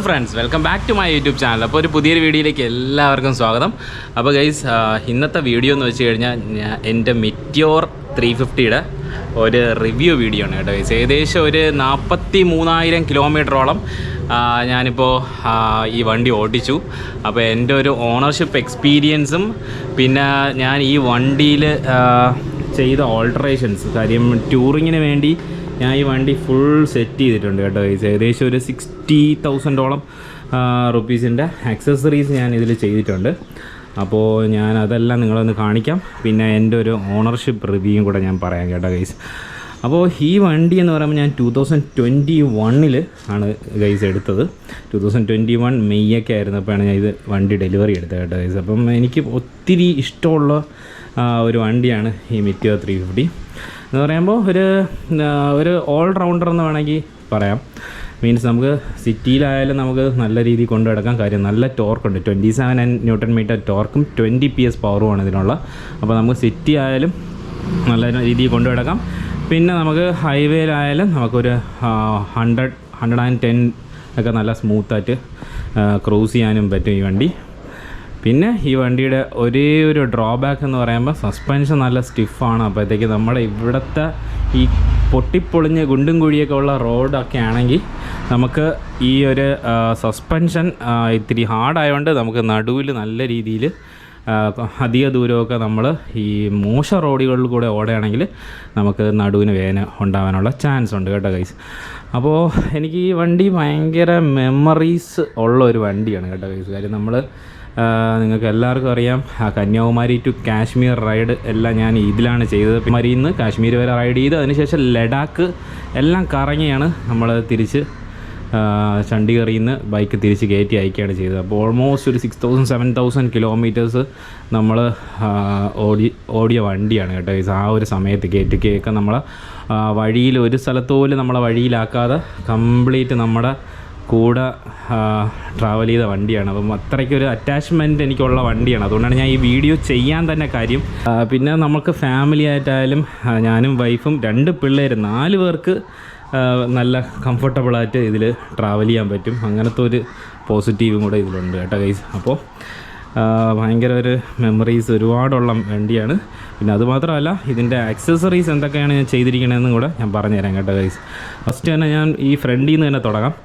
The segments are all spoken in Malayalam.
Friends, welcome back to my YouTube channel. അപ്പോൾ ഒരു പുതിയൊരു വീഡിയോയിലേക്ക് എല്ലാവർക്കും സ്വാഗതം. അപ്പോൾ ഗൈസ്, ഇന്നത്തെ വീഡിയോ എന്ന് വെച്ച് കഴിഞ്ഞാൽ എൻ്റെ മെറ്റിയോർ 350യുടെ ഒരു റിവ്യൂ വീഡിയോ ആണ് കേട്ടോ ഗൈസ്. ഏകദേശം ഒരു 43,000 കിലോമീറ്ററോളം ഞാനിപ്പോൾ ഈ വണ്ടി ഓടിച്ചു. അപ്പോൾ എൻ്റെ ഒരു ഓണർഷിപ്പ് എക്സ്പീരിയൻസും പിന്നെ ഞാൻ ഈ വണ്ടിയിൽ ചെയ്ത ഓൾട്ടറേഷൻസ്, കാര്യം ടൂറിങ്ങിന് വേണ്ടി ഞാൻ ഈ വണ്ടി ഫുൾ സെറ്റ് ചെയ്തിട്ടുണ്ട് കേട്ടോ ഗൈസ്. ഏകദേശം ഒരു 60,000ഓളം റുപ്പീസിൻ്റെ ആക്സസറീസ് ഞാൻ ഇതിൽ ചെയ്തിട്ടുണ്ട്. അപ്പോൾ ഞാൻ അതെല്ലാം നിങ്ങളൊന്ന് കാണിക്കാം. പിന്നെ എൻ്റെ ഒരു ഓണർഷിപ്പ് റിവ്യൂയും കൂടെ ഞാൻ പറയാം കേട്ടോ ഗൈസ്. അപ്പോൾ ഈ വണ്ടി എന്ന് പറയുമ്പോൾ ഞാൻ 2021 ആണ് ഗൈസ് എടുത്തത്. 2021 മെയ്യൊക്കെ ആയിരുന്നപ്പോഴാണ് ഞാൻ ഇത് വണ്ടി ഡെലിവറി എടുത്തത് കേട്ടോ ഗൈസ്. അപ്പം എനിക്ക് ഒത്തിരി ഇഷ്ടമുള്ള ഒരു വണ്ടിയാണ് ഈ മെറ്റിയോർ 350 എന്ന് പറയുമ്പോൾ ഒരു ഓൾ റൗണ്ടർ എന്ന് വേണമെങ്കിൽ പറയാം. മീൻസ് നമുക്ക് സിറ്റിയിലായാലും നമുക്ക് നല്ല രീതിയിൽ കൊണ്ടു നടക്കാം. കാര്യം നല്ല ടോർക്കുണ്ട്, 27 Nm ടോർക്കും 20 PS പവറുമാണ് ഇതിനുള്ള. അപ്പോൾ നമുക്ക് സിറ്റി ആയാലും നല്ല രീതിയിൽ കൊണ്ടു നടക്കാം. പിന്നെ നമുക്ക് ഹൈവേയിലായാലും നമുക്കൊരു 110 ഒക്കെ നല്ല സ്മൂത്തായിട്ട് ക്രൂസ് ചെയ്യാനും പറ്റും ഈ വണ്ടി. പിന്നെ ഈ വണ്ടിയുടെ ഒരേ ഒരു ഡ്രോബാക്ക് എന്ന് പറയുമ്പോൾ സസ്പെൻഷൻ നല്ല സ്റ്റിഫാണ്. അപ്പോഴത്തേക്ക് നമ്മുടെ ഇവിടുത്തെ ഈ പൊട്ടിപ്പൊളിഞ്ഞ് കുണ്ടും കുഴിയൊക്കെ ഉള്ള റോഡൊക്കെ ആണെങ്കിൽ നമുക്ക് ഈ ഒരു സസ്പെൻഷൻ ഇത്തിരി ഹാർഡായതുകൊണ്ട് നമുക്ക് നടുവിൽ നല്ല രീതിയിൽ അധിക ദൂരമൊക്കെ നമ്മൾ ഈ മോശ റോഡുകളിൽ കൂടെ ഓടുകയാണെങ്കിൽ നമുക്ക് നടുവിന് വേദന ഉണ്ടാകാനുള്ള ചാൻസ് ഉണ്ട് കേട്ടോ ഗൈസ്. അപ്പോൾ എനിക്ക് ഈ വണ്ടി ഭയങ്കര മെമ്മറീസ് ഉള്ള ഒരു വണ്ടിയാണ് കേട്ടോ ഗൈസ്. കാര്യം നിങ്ങൾക്ക് എല്ലാവർക്കും അറിയാം, കന്യാകുമാരി ടു കാശ്മീർ റൈഡ് എല്ലാം ഞാൻ ഇതിലാണ് ചെയ്തത്. കന്യാകുമാരിയിൽ നിന്ന് കാശ്മീർ വരെ റൈഡ് ചെയ്ത് അതിനുശേഷം ലഡാക്ക് എല്ലാം കറങ്ങിയാണ് നമ്മൾ തിരിച്ച് ചണ്ഡീഗറിൽ നിന്ന് ബൈക്ക് തിരിച്ച് കയറ്റി അയക്കുകയാണ് ചെയ്തത്. അപ്പോൾ ഓൾമോസ്റ്റ് ഒരു 6,000-7,000 കിലോമീറ്റേഴ്സ് നമ്മൾ ഓടിയ വണ്ടിയാണ് കേട്ടോ ഗൈസ്. ആ ഒരു സമയത്ത് കയറ്റിയൊക്കെ നമ്മളെ വഴിയിൽ ഒരു സ്ഥലത്ത് പോലും നമ്മളെ വഴിയിലാക്കാതെ കംപ്ലീറ്റ് നമ്മുടെ കൂടെ ട്രാവൽ ചെയ്ത വണ്ടിയാണ്. അപ്പം അത്രയ്ക്കൊരു അറ്റാച്ച്മെൻറ്റ് എനിക്കുള്ള വണ്ടിയാണ്. അതുകൊണ്ടാണ് ഞാൻ ഈ വീഡിയോ ചെയ്യാൻ തന്നെ കാര്യം. പിന്നെ നമുക്ക് ഫാമിലി ആയിട്ടായാലും ഞാനും വൈഫും 2 പിള്ളേർ 4 പേർക്ക് നല്ല കംഫർട്ടബിളായിട്ട് ഇതിൽ ട്രാവൽ ചെയ്യാൻ പറ്റും. അങ്ങനത്തെ ഒരു പോസിറ്റീവും കൂടെ ഇതിലുണ്ട് കേട്ടോ ഗൈസ്. അപ്പോൾ ഭയങ്കര ഒരു മെമ്മറീസ് ഒരുപാടുള്ള വണ്ടിയാണ്. പിന്നെ അതുമാത്രമല്ല, ഇതിൻ്റെ ആക്സസറീസ് എന്തൊക്കെയാണ് ഞാൻ ചെയ്തിരിക്കണതെന്നും കൂടെ ഞാൻ പറഞ്ഞുതരാം കേട്ടോ ഗൈസ്. ഫസ്റ്റ് തന്നെ ഞാൻ ഈ ഫ്രണ്ടിൽ നിന്ന് തന്നെ തുടങ്ങാം.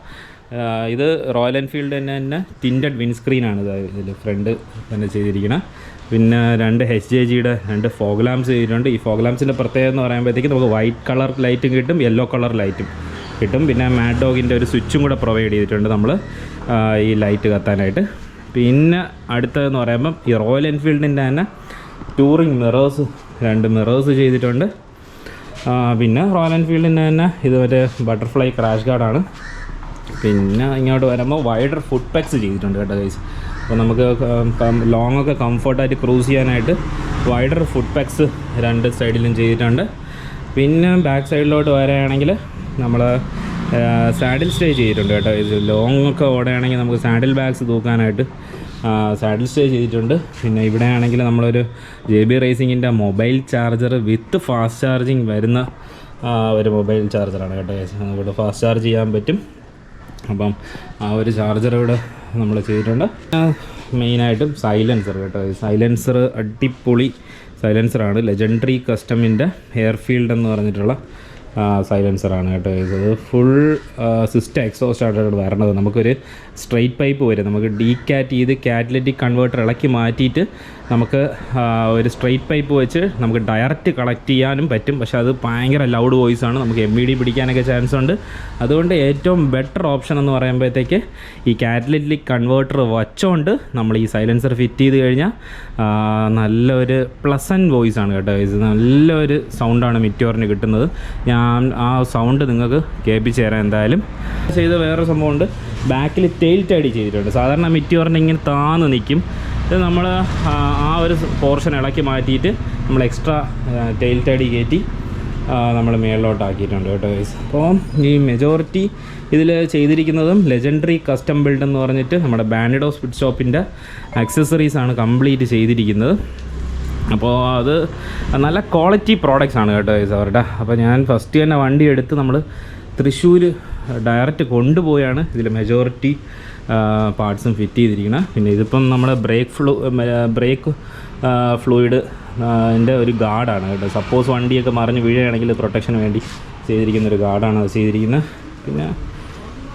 ഇത് റോയൽ എൻഫീൽഡ് തന്നെ ടിൻറ്റഡ് വിൻസ്ക്രീനാണ് ഇതിൽ ഫ്രണ്ട് തന്നെ ചെയ്തിരിക്കുന്നത്. പിന്നെ 2 HJGയുടെ 2 ഫോഗ് ലാംപ്സ് ചെയ്തിട്ടുണ്ട്. ഈ ഫോഗ് ലാംപ്സിൻ്റെ പ്രത്യേകത എന്ന് പറയുമ്പോഴത്തേക്ക് നമുക്ക് വൈറ്റ് കളർ ലൈറ്റും കിട്ടും, യെല്ലോ കളർ ലൈറ്റും കിട്ടും. പിന്നെ മാഡ് ഡോഗിൻ്റെ ഒരു സ്വിച്ചും കൂടെ പ്രൊവൈഡ് ചെയ്തിട്ടുണ്ട് നമ്മൾ ഈ ലൈറ്റ് കത്താനായിട്ട്. പിന്നെ അടുത്തതെന്ന് പറയുമ്പം ഈ റോയൽ എൻഫീൽഡിൻ്റെ തന്നെ ടൂറിങ് മിറേഴ്സ് 2 മിറേഴ്സ് ചെയ്തിട്ടുണ്ട്. പിന്നെ റോയൽ എൻഫീൽഡിൻ്റെ തന്നെ ഇത് മറ്റേ ബട്ടർഫ്ലൈ ക്രാഷ് ഗാർഡാണ്. പിന്നെ ഇങ്ങോട്ട് വരുമ്പോൾ വൈഡർ ഫുട് പെഗ്സ് ചെയ്തിട്ടുണ്ട് കേട്ടോ ഗൈസ്. അപ്പോൾ നമുക്ക് ലോങ്ങൊക്കെ കംഫർട്ടായിട്ട് ക്രൂസ് ചെയ്യാനായിട്ട് വൈഡർ ഫുട് പെഗ്സ് 2 സൈഡിലും ചെയ്തിട്ടുണ്ട്. പിന്നെ ബാക്ക് സൈഡിലോട്ട് വരികയാണെങ്കിൽ നമ്മൾ സാഡിൽ സ്റ്റേ ചെയ്തിട്ടുണ്ട് കേട്ടോ. ഇത് ലോങ്ങൊക്കെ ഓടുകയാണെങ്കിൽ നമുക്ക് സാഡിൽ ബാഗ്സ് തൂക്കാനായിട്ട് സാഡിൽ സ്റ്റേ ചെയ്തിട്ടുണ്ട്. പിന്നെ ഇവിടെ ആണെങ്കിൽ നമ്മളൊരു JB റേസിങ്ങിൻ്റെ മൊബൈൽ ചാർജർ വിത്ത് ഫാസ്റ്റ് ചാർജിങ് വരുന്ന ഒരു മൊബൈൽ ചാർജറാണ് കേട്ടോ ഗൈസ്. നമുക്കിവിടെ ഫാസ്റ്റ് ചാർജ് ചെയ്യാൻ പറ്റും. അപ്പം ആ ഒരു ചാർജർ ഇവിടെ നമ്മൾ ചെയ്തിട്ടുണ്ട്. മെയിനായിട്ടും സൈലൻസർ കേട്ടോ. സൈലൻസർ അടിപൊളി സൈലൻസറാണ്. ലെജൻഡറി കസ്റ്റമിൻ്റെ എയർഫീൽഡ് എന്ന് പറഞ്ഞിട്ടുള്ള സൈലൻസറാണ് കേട്ടോ. ഇത് ഫുൾ സിസ്റ്റം എക്സോസ്റ്റാണ് വരണത്. നമുക്കൊരു സ്ട്രെയിറ്റ് പൈപ്പ് വരും. നമുക്ക് ചെയ്ത് കാറ്റലിറ്റിക് കൺവേർട്ടർ ഇളക്കി മാറ്റിയിട്ട് നമുക്ക് ഒരു സ്ട്രെയിറ്റ് പൈപ്പ് വെച്ച് നമുക്ക് ഡയറക്റ്റ് കണക്ട് ചെയ്യാനും പറ്റും. പക്ഷേ അത് ഭയങ്കര ലൗഡ് വോയിസാണ്, നമുക്ക് MVD പിടിക്കാനൊക്കെ ചാൻസ് ഉണ്ട്. അതുകൊണ്ട് ഏറ്റവും ബെറ്റർ ഓപ്ഷൻ എന്ന് പറയുമ്പോഴത്തേക്ക് ഈ കാറ്റലിറ്റിക് കൺവേർട്ടർ വച്ചുകൊണ്ട് നമ്മൾ ഈ സൈലൻസർ ഫിറ്റ് ചെയ്ത് കഴിഞ്ഞാൽ നല്ലൊരു പ്ലസൻറ്റ് വോയിസാണ് കേട്ടോ. ഇത് നല്ലൊരു സൗണ്ടാണ് മെറ്റിയോറിന് കിട്ടുന്നത്. ഞാൻ ആ സൗണ്ട് നിങ്ങൾക്ക് കേൾപ്പിച്ച് തരാം. എന്തായാലും ചെയ്ത വേറൊരു സംഭവമുണ്ട്, ബാക്കിൽ ടെയിൽ ടൈഡി ചെയ്തിട്ടുണ്ട്. സാധാരണ മെറ്റിയോറിന് ഇങ്ങനെ താന്ന് നിൽക്കും. ഇത് നമ്മൾ ആ ഒരു പോർഷൻ ഇളക്കി മാറ്റിയിട്ട് നമ്മൾ എക്സ്ട്രാ ടെയിൽ ടൈഡി കയറ്റി നമ്മൾ മേളിലോട്ടാക്കിയിട്ടുണ്ട് കേട്ടോ ഗൈസ്. അപ്പോൾ ഈ മെജോറിറ്റി ഇതിൽ ചെയ്തിരിക്കുന്നതും ലെജൻഡറി കസ്റ്റം ബിൽഡ് എന്ന് പറഞ്ഞിട്ട് നമ്മുടെ ബാൻഡിഡോ സ്പിഡ് ഷോപ്പിൻ്റെ ആക്സസറീസാണ് കംപ്ലീറ്റ് ചെയ്തിരിക്കുന്നത്. അപ്പോൾ അത് നല്ല ക്വാളിറ്റി പ്രോഡക്റ്റ്സ് ആണ് കേട്ടോ ഗൈസ് അവരുടെ. അപ്പോൾ ഞാൻ ഫസ്റ്റ് തന്നെ വണ്ടി എടുത്ത് നമ്മൾ തൃശ്ശൂർ ഡയറക്റ്റ് കൊണ്ടുപോയാണ് ഇതിൽ മെജോറിറ്റി പാർട്സും ഫിറ്റ് ചെയ്തിരിക്കുന്നത്. പിന്നെ ഇതിപ്പം നമ്മുടെ ബ്രേക്ക് ഫ്ലൂയിഡ് എൻ്റെ ഒരു ഗാർഡാണ് കേട്ടോ. സപ്പോസ് വണ്ടിയൊക്കെ മറിഞ്ഞ് വീഴുകയാണെങ്കിൽ പ്രൊട്ടക്ഷന് വേണ്ടി ചെയ്തിരിക്കുന്നൊരു ഗാർഡാണ് അത് ചെയ്തിരിക്കുന്നത്. പിന്നെ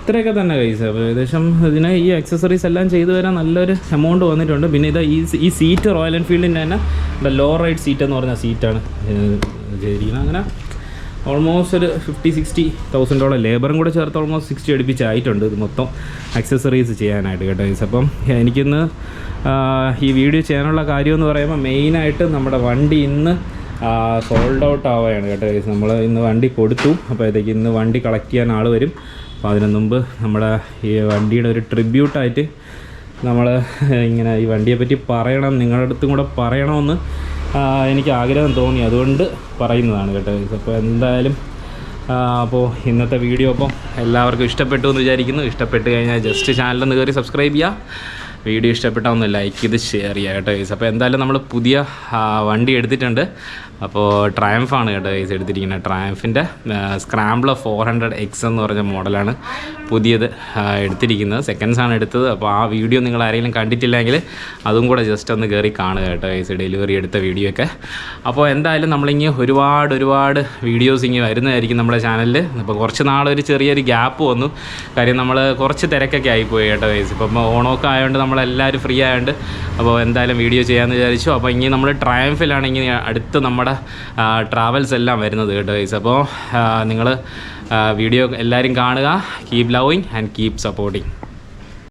ഇത്രയൊക്കെ തന്നെ കൈസ്. അപ്പോൾ ഏകദേശം ഇതിന് ഈ ആക്സസറീസ് എല്ലാം ചെയ്തു വരാൻ നല്ലൊരു എമൗണ്ട് വന്നിട്ടുണ്ട്. പിന്നെ ഇത് ഈ സീറ്റ് റോയൽ എൻഫീൽഡിൻ്റെ തന്നെ ലോ റൈഡ് സീറ്റ് എന്ന് പറഞ്ഞ സീറ്റാണ് ചെയ്തിരിക്കുന്നത്. അങ്ങനെ ഓൾമോസ്റ്റ് ഒരു 50-60,000 ലേബറും കൂടെ ചേർത്ത് ഓൾമോസ്റ്റ് 60 അടുപ്പിച്ചായിട്ടുണ്ട് ഇത് മൊത്തം ആക്സസറീസ് ചെയ്യാനായിട്ട് കേട്ടോ ഗൈസ്. അപ്പം എനിക്കിന്ന് ഈ വീഡിയോ ചെയ്യാനുള്ള കാര്യമെന്ന് പറയുമ്പോൾ മെയിനായിട്ട് നമ്മുടെ വണ്ടി ഇന്ന് സോൾഡ് ഔട്ട് ആവുകയാണ് കേട്ടോ ഗൈസ്. നമ്മൾ ഇന്ന് വണ്ടി കൊടുത്തു. അപ്പോഴത്തേക്ക് ഇന്ന് വണ്ടി കളക്ട് ചെയ്യാൻ ആൾ വരും. അപ്പോൾ അതിനു മുമ്പ് നമ്മുടെ ഈ വണ്ടിയുടെ ഒരു ട്രിബ്യൂട്ടായിട്ട് നമ്മൾ ഇങ്ങനെ ഈ വണ്ടിയെപ്പറ്റി പറയണം, നിങ്ങളുടെ അടുത്തും കൂടെ പറയണമെന്ന് എനിക്ക് ആഗ്രഹം തോന്നി, അതുകൊണ്ട് പറയുന്നതാണ് കേട്ടോ. അപ്പോൾ എന്തായാലും അപ്പോൾ ഇന്നത്തെ വീഡിയോ അപ്പം എല്ലാവർക്കും ഇഷ്ടപ്പെട്ടു എന്ന് വിചാരിക്കുന്നു. ഇഷ്ടപ്പെട്ട് കഴിഞ്ഞാൽ ജസ്റ്റ് ചാനലൊന്ന് കയറി സബ്സ്ക്രൈബ് ചെയ്യുക. വീഡിയോ ഇഷ്ടപ്പെട്ടാൽ ഒന്ന് ലൈക്ക് ചെയ്ത് ഷെയർ ചെയ്യുക കേട്ടോ ഗൈസ്. അപ്പോൾ എന്തായാലും നമ്മൾ പുതിയ വണ്ടി എടുത്തിട്ടുണ്ട്. അപ്പോൾ ട്രയംഫാണ് കേട്ടോ ഗൈസ് എടുത്തിരിക്കുന്നത്. ട്രയംഫിൻ്റെ സ്ക്രാംബ്ലർ 400X എന്ന് പറഞ്ഞ മോഡലാണ് പുതിയത് എടുത്തിരിക്കുന്നത്. സെക്കൻഡ്സാണ് എടുത്തത്. അപ്പോൾ ആ വീഡിയോ നിങ്ങൾ ആരെങ്കിലും കണ്ടിട്ടില്ലെങ്കിൽ അതും കൂടെ ജസ്റ്റ് ഒന്ന് കയറി കാണുക കേട്ടോ ഗൈസ്, ഡെലിവറി എടുത്ത വീഡിയോ ഒക്കെ. അപ്പോൾ എന്തായാലും നമ്മളിങ്ങനെ ഒരുപാട് വീഡിയോസ് ഇങ്ങനെ വരുന്നതായിരിക്കും നമ്മുടെ ചാനലിൽ. അപ്പോൾ കുറച്ച് നാളൊരു ചെറിയൊരു ഗ്യാപ്പ് വന്നു. കാര്യം നമ്മൾ കുറച്ച് തിരക്കൊക്കെ ആയിപ്പോയി കേട്ടോ ഗൈസ്. ഇപ്പം ഓണമൊക്കെ ആയതുകൊണ്ട് നമ്മളെല്ലാവരും ഫ്രീ ആയതുകൊണ്ട് അപ്പോൾ എന്തായാലും വീഡിയോ ചെയ്യാമെന്ന് വിചാരിച്ചു. അപ്പോൾ ഇങ്ങനെ നമ്മൾ ട്രയംഫിലാണ് ഇങ്ങനെ അടുത്ത് നമ്മുടെ ട്രാവൽസ് എല്ലാം വരുന്നത് കേട്ടോ ഗൈസ്. അപ്പോൾ നിങ്ങൾ വീഡിയോ എല്ലാവരും കാണുക. Keep loving and keep supporting.